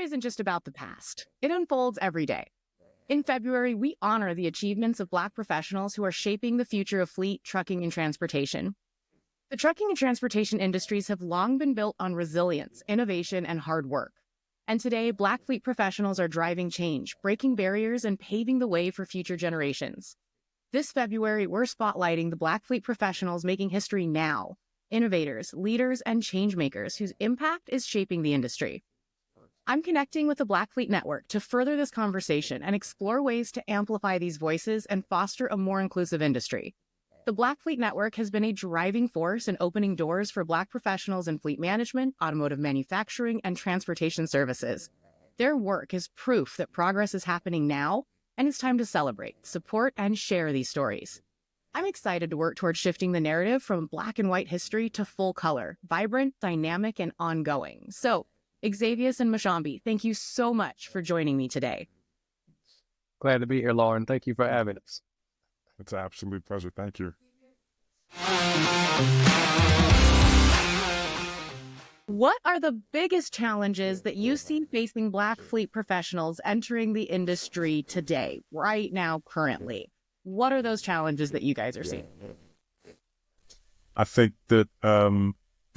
isn't just about the past. It unfolds every day. In February, we honor the achievements of Black professionals who are shaping the future of fleet, trucking, and transportation. The trucking and transportation industries have long been built on resilience, innovation, and hard work. And today, Black fleet professionals are driving change, breaking barriers, and paving the way for future generations. This February, we're spotlighting the Black fleet professionals making history now, innovators, leaders, and changemakers whose impact is shaping the industry. I'm connecting with the Black Fleet Network to further this conversation and explore ways to amplify these voices and foster a more inclusive industry. The Black Fleet Network has been a driving force in opening doors for Black professionals in fleet management, automotive manufacturing, and transportation services. Their work is proof that progress is happening now, and it's time to celebrate, support, and share these stories. I'm excited to work towards shifting the narrative from Black and white history to full color, vibrant, dynamic, and ongoing. So, Exavious and Mushambi, thank you so much for joining me today. Glad to be here, Lauren. Thank you for having us. It's an absolute pleasure. Thank you. What are the biggest challenges that you see facing Black fleet professionals entering the industry today, right now, currently? What are those challenges that you guys are seeing? I think that,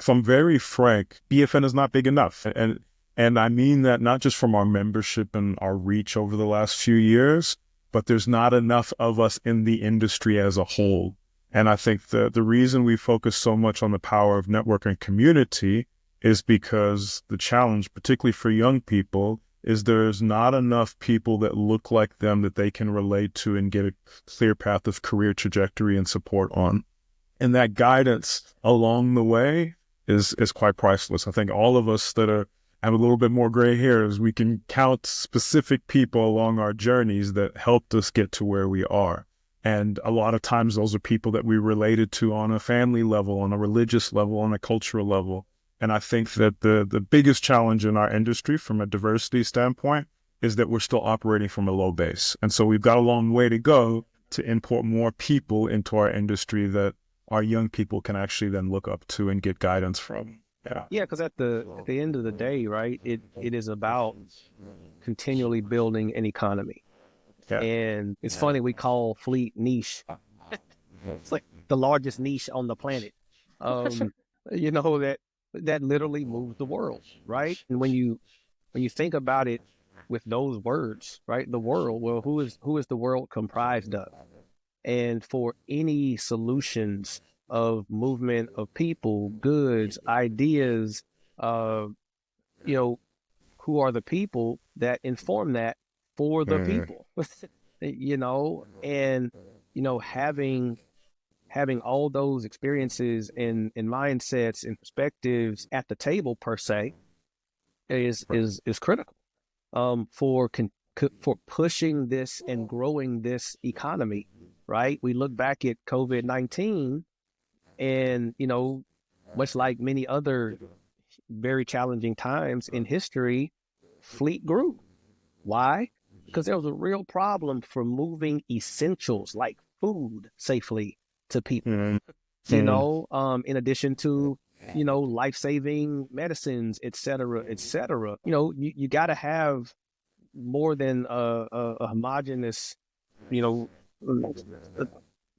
if I'm very frank, BFN is not big enough. And I mean that not just from our membership and our reach over the last few years, but there's not enough of us in the industry as a whole. And I think the reason we focus so much on the power of network and community is because the challenge, particularly for young people, is there's not enough people that look like them that they can relate to and get a clear path of career trajectory and support on. And that guidance along the way is quite priceless. I think all of us that have a little bit more gray hairs, we can count specific people along our journeys that helped us get to where we are. And a lot of times those are people that we related to on a family level, on a religious level, on a cultural level. And I think that the biggest challenge in our industry from a diversity standpoint is that we're still operating from a low base. And so we've got a long way to go to import more people into our industry that our young people can actually then look up to and get guidance from. Yeah, because at the end of the day, right, it is about continually building an economy. Yeah. And it's funny, we call fleet niche. It's like the largest niche on the planet. You know, that literally moves the world, right? And when you think about it with those words, right, the world, well, who is the world comprised of? And for any solutions of movement of people, goods, ideas, you know, who are the people that inform that for the people, you know, and, you know, having all those experiences and mindsets and perspectives at the table per se is critical for pushing this and growing this economy. Right. We look back at COVID-19 and, you know, much like many other very challenging times in history, fleet grew. Why? Because there was a real problem for moving essentials like food safely to people, you know, in addition to, you know, life-saving medicines, et cetera, et cetera. You know, you got to have more than a homogenous, you know,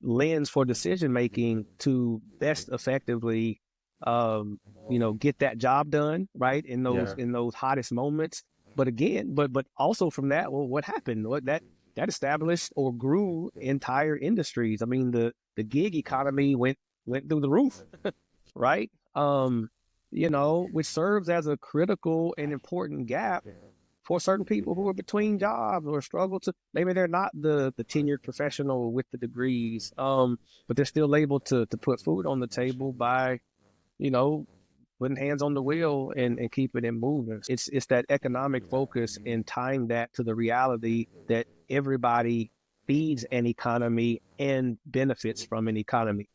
lens for decision making to best effectively, you know, get that job done right in those hottest moments. But again, but also from that, well, what happened? What that established or grew entire industries. I mean, the gig economy went through the roof, right? You know, which serves as a critical and important gap for certain people who are between jobs or struggle to, maybe they're not the tenured professional with the degrees, but they're still able to put food on the table by, you know, putting hands on the wheel and keeping it moving. It's that economic focus and tying that to the reality that everybody feeds an economy and benefits from an economy.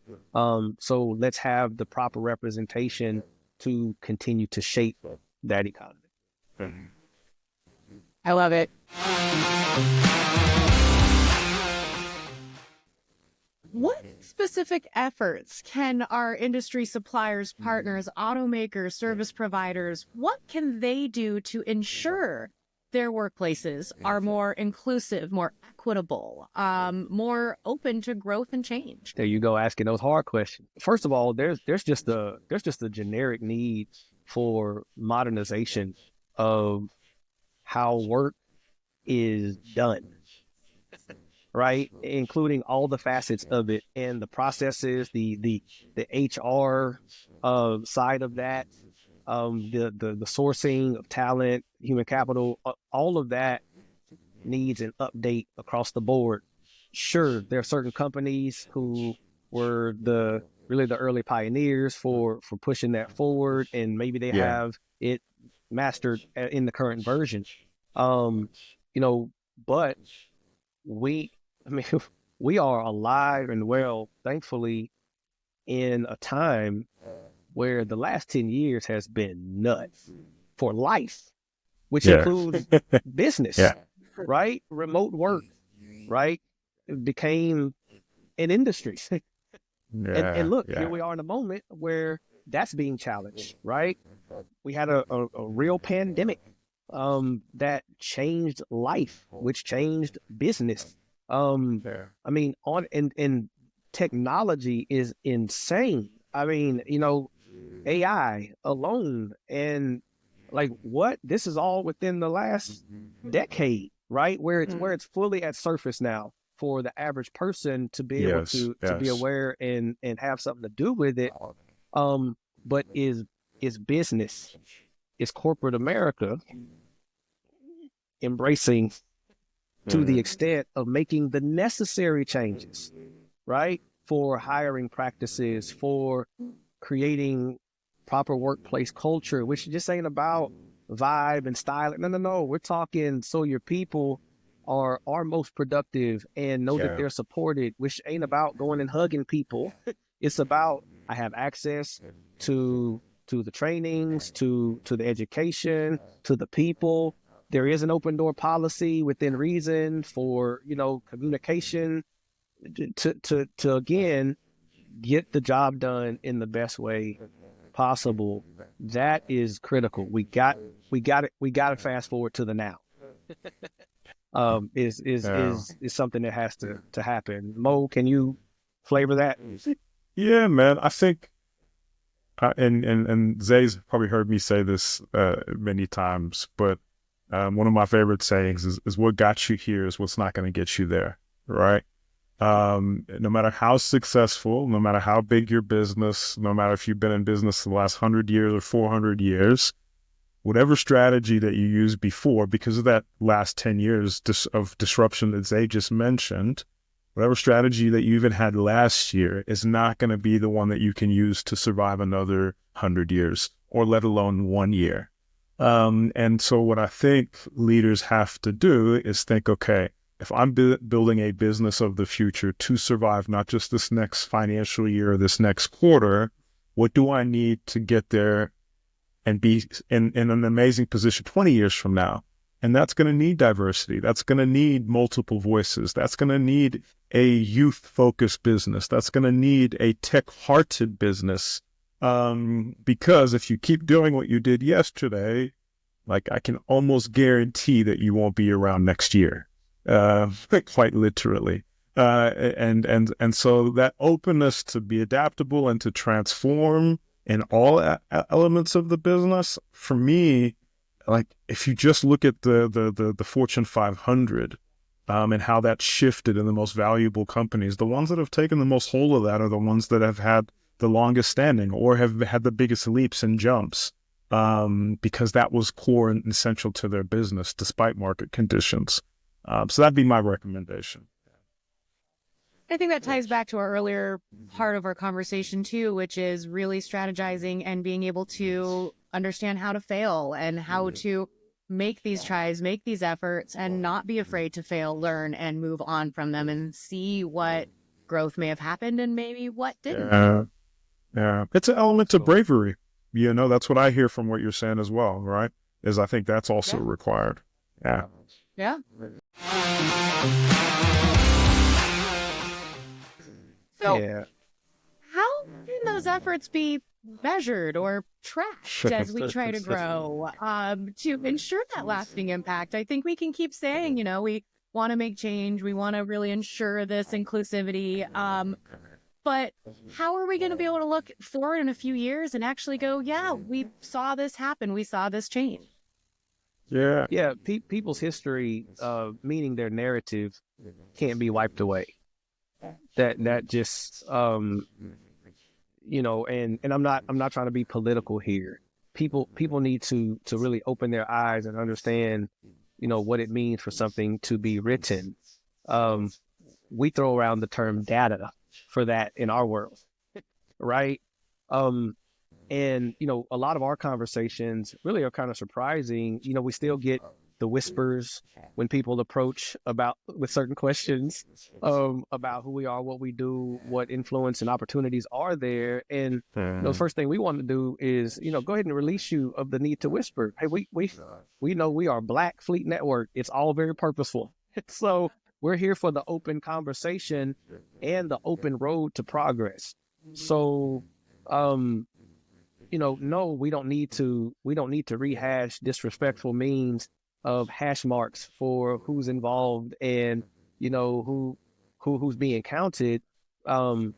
So let's have the proper representation to continue to shape that economy. I love it. What specific efforts can our industry suppliers, partners, automakers, service providers, what can they do to ensure their workplaces are more inclusive, more equitable, more open to growth and change? There you go, asking those hard questions. First of all, there's just a generic need for modernization of how work is done, right? Including all the facets of it and the processes, the HR side of that, the sourcing of talent, human capital, all of that needs an update across the board. Sure, there are certain companies who were really the early pioneers for pushing that forward, and maybe they have it mastered in the current version. But we are alive and well, thankfully, in a time where the last 10 years has been nuts for life, which includes business, right? Remote work, right? It became an industry. And look, here we are in a moment where that's being challenged, right? We had a real pandemic that changed life, which changed business. And technology is insane. AI alone, and this is all within the last decade, right? Where it's fully at surface now for the average person to be able to be aware and have something to do with it. But is business, is corporate America embracing to the extent of making the necessary changes, right? For hiring practices, for creating proper workplace culture, which just ain't about vibe and style. No. We're talking so your people are most productive and know that they're supported, which ain't about going and hugging people. It's about, I have access to the trainings, to the education, to the people. There is an open door policy within reason for, communication to again, get the job done in the best way possible. That is critical. We got to fast forward to the now. Is something that has to happen. Mo, can you flavor that? Yeah, man. I think, and Zay's probably heard me say this many times, but one of my favorite sayings is what got you here is what's not going to get you there, right? No matter how successful, no matter how big your business, no matter if you've been in business the last 100 years or 400 years, whatever strategy that you used before, because of that last 10 years of disruption that Zay just mentioned, whatever strategy that you even had last year is not going to be the one that you can use to survive another 100 years, or let alone 1 year. And so what I think leaders have to do is think, okay, if I'm building a business of the future to survive not just this next financial year or this next quarter, what do I need to get there and be in an amazing position 20 years from now? And that's going to need diversity. That's going to need multiple voices. That's going to need a youth-focused business. That's going to need a tech-hearted business. Because if you keep doing what you did yesterday, I can almost guarantee that you won't be around next year, quite literally. And so that openness to be adaptable and to transform in all elements of the business, for me, if you just look at the Fortune 500 and how that shifted in the most valuable companies, the ones that have taken the most hold of that are the ones that have had the longest standing or have had the biggest leaps and jumps, because that was core and essential to their business despite market conditions. So that'd be my recommendation. I think that ties back to our earlier part of our conversation too, which is really strategizing and being able to understand how to fail and how to make these tries, make these efforts, and not be afraid to fail, learn, and move on from them and see what growth may have happened and maybe what didn't. Yeah. It's an element of bravery. That's what I hear from what you're saying as well, right? Is I think that's also required. Yeah. Yeah. So Yeah. how can those efforts be measured or tracked as we try to grow to ensure that lasting impact? I think we can keep saying, we want to make change. We want to really ensure this inclusivity. But how are we going to be able to look forward in a few years and actually go, yeah, we saw this happen. We saw this change. Yeah. Yeah. People's history, meaning their narrative, can't be wiped away. That just, and I'm not trying to be political here. People need to really open their eyes and understand, what it means for something to be written. We throw around the term data for that in our world, right? And a lot of our conversations really are kind of surprising. We still get the whispers when people approach with certain questions about who we are, what we do, what influence and opportunities are there. And the first thing we want to do is go ahead and release you of the need to whisper. Hey, we know we are Black Fleet Network. It's all very purposeful. So we're here for the open conversation and the open road to progress. So no, we don't need to rehash disrespectful means of hash marks for who's involved and who's being counted. But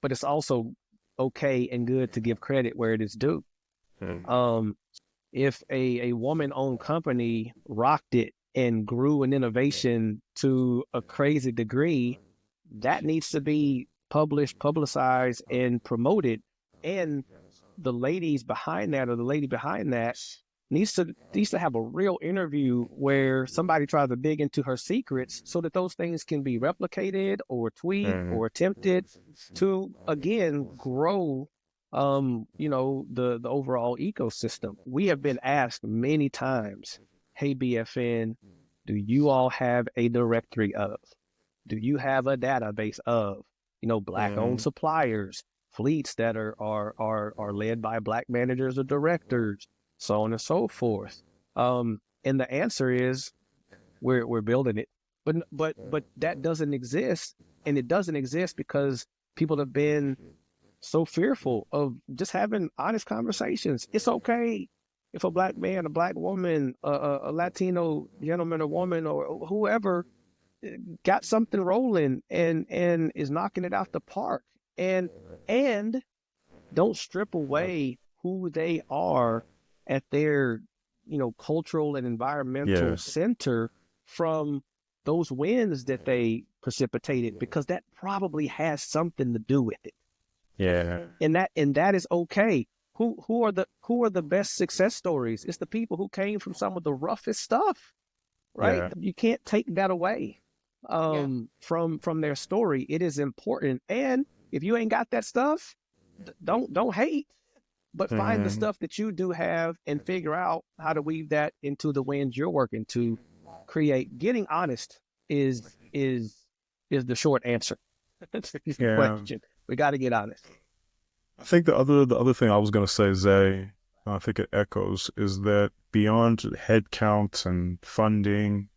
it's also okay and good to give credit where it is due. If a woman-owned company rocked it and grew an innovation to a crazy degree, that needs to be publicized, and promoted. And the ladies behind that, or the lady behind that, needs to have a real interview where somebody tries to dig into her secrets so that those things can be replicated or tweaked or attempted to again grow the overall ecosystem. We have been asked many times, hey BFN, do you all have a directory of? Do you have a database of, Black owned suppliers, fleets that are led by Black managers or directors, so on and so forth? And the answer is we're building it. But that doesn't exist. And it doesn't exist because people have been so fearful of just having honest conversations. It's okay if a Black man, a Black woman, a Latino gentleman or woman, or whoever got something rolling and is knocking it out the park, and don't strip away who they are at their cultural and environmental center from those wins that they precipitated, because that probably has something to do with it. And that is okay. Who are the best success stories? It's the people who came from some of the roughest stuff, right? You can't take that away from their story. It is important. And if you ain't got that stuff, don't hate, but find the stuff that you do have and figure out how to weave that into the wins you're working to create. Getting honest is the short answer. That's the question. We got to get honest. I think the other thing I was going to say, Zay, I think it echoes, is that beyond headcount and funding,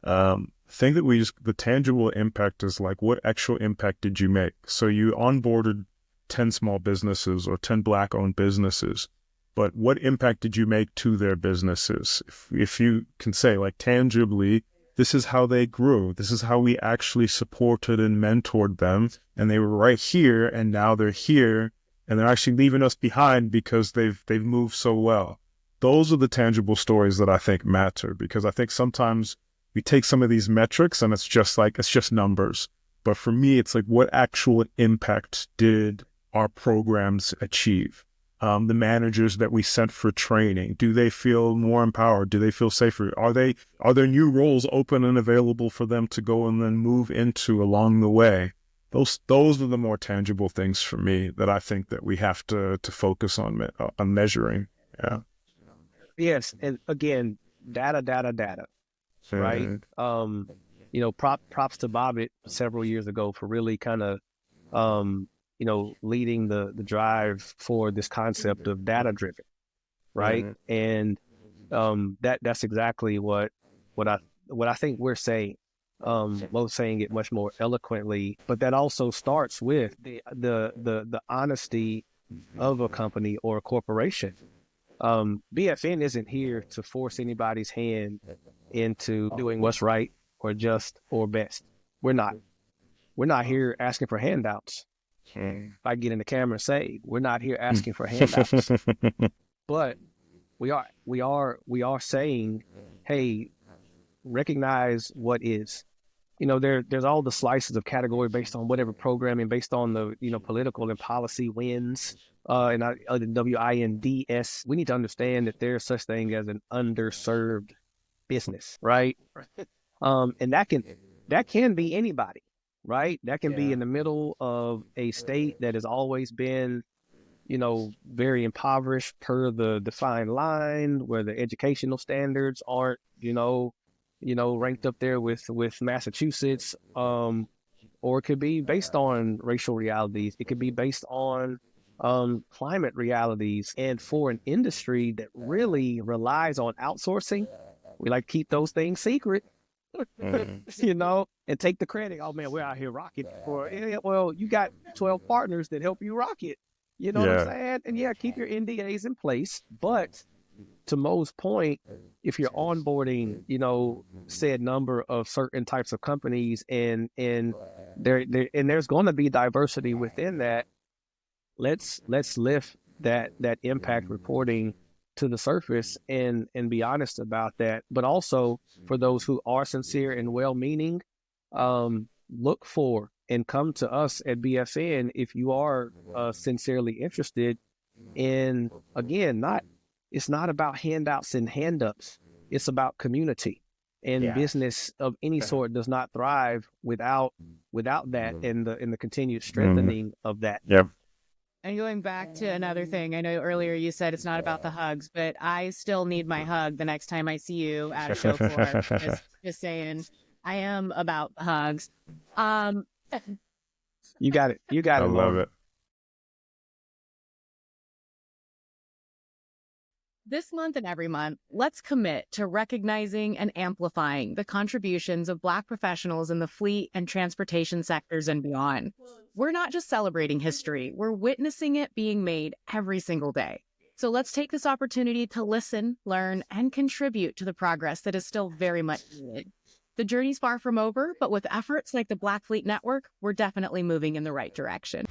I think that the tangible impact is like, what actual impact did you make? So you onboarded 10 small businesses or 10 Black-owned businesses, but what impact did you make to their businesses? If you can say, like, tangibly, this is how they grew. This is how we actually supported and mentored them. And they were right here, and now they're here, and they're actually leaving us behind because they've moved so well. Those are the tangible stories that I think matter, because I think sometimes we take some of these metrics and it's just numbers. But for me, it's like, what actual impact did our programs achieve? The managers that we sent for training, do they feel more empowered? Do they feel safer? Are there new roles open and available for them to go and then move into along the way? Those are the more tangible things for me that I think that we have to focus on measuring. Yeah. Yes, and again, data, right? Props to Bobbitt several years ago for really kind of leading the drive for this concept of data driven, right? And that's exactly what I think we're saying. Mo saying it much more eloquently, but that also starts with the honesty of a company or a corporation. BFN isn't here to force anybody's hand into doing what's right or just or best. We're not. We're not here asking for handouts. If I get in the camera and say, we're not here asking for handouts. But we are saying, hey, recognize what is. There's all the slices of category based on whatever programming, based on the political and policy wins, and the WINDS. We need to understand that there's such thing as an underserved business, right? And that can be anybody, right? That can be in the middle of a state that has always been, very impoverished per the defined line, where the educational standards aren't, ranked up there with Massachusetts, or it could be based on racial realities. It could be based on climate realities. And for an industry that really relies on outsourcing, we like to keep those things secret, and take the credit. Oh man, we're out here rocking. Well, you got 12 partners that help you rock it. You know what I'm saying? And keep your NDAs in place. But to Mo's point, if you're onboarding, said number of certain types of companies, and there's going to be diversity within that, let's lift that impact reporting to the surface and be honest about that. But also for those who are sincere and well-meaning, look for and come to us at BFN if you are sincerely interested in, again, it's not about handouts and hand-ups. It's about community. And business of any sort does not thrive without that and the continued strengthening of that. Yep. And going back to another thing, I know earlier you said it's not about the hugs, but I still need my hug the next time I see you at a show floor. Just saying, I am about the hugs. You got it. I love it. This month and every month, let's commit to recognizing and amplifying the contributions of Black professionals in the fleet and transportation sectors and beyond. We're not just celebrating history, we're witnessing it being made every single day. So let's take this opportunity to listen, learn, and contribute to the progress that is still very much needed. The journey's far from over, but with efforts like the Black Fleet Network, we're definitely moving in the right direction.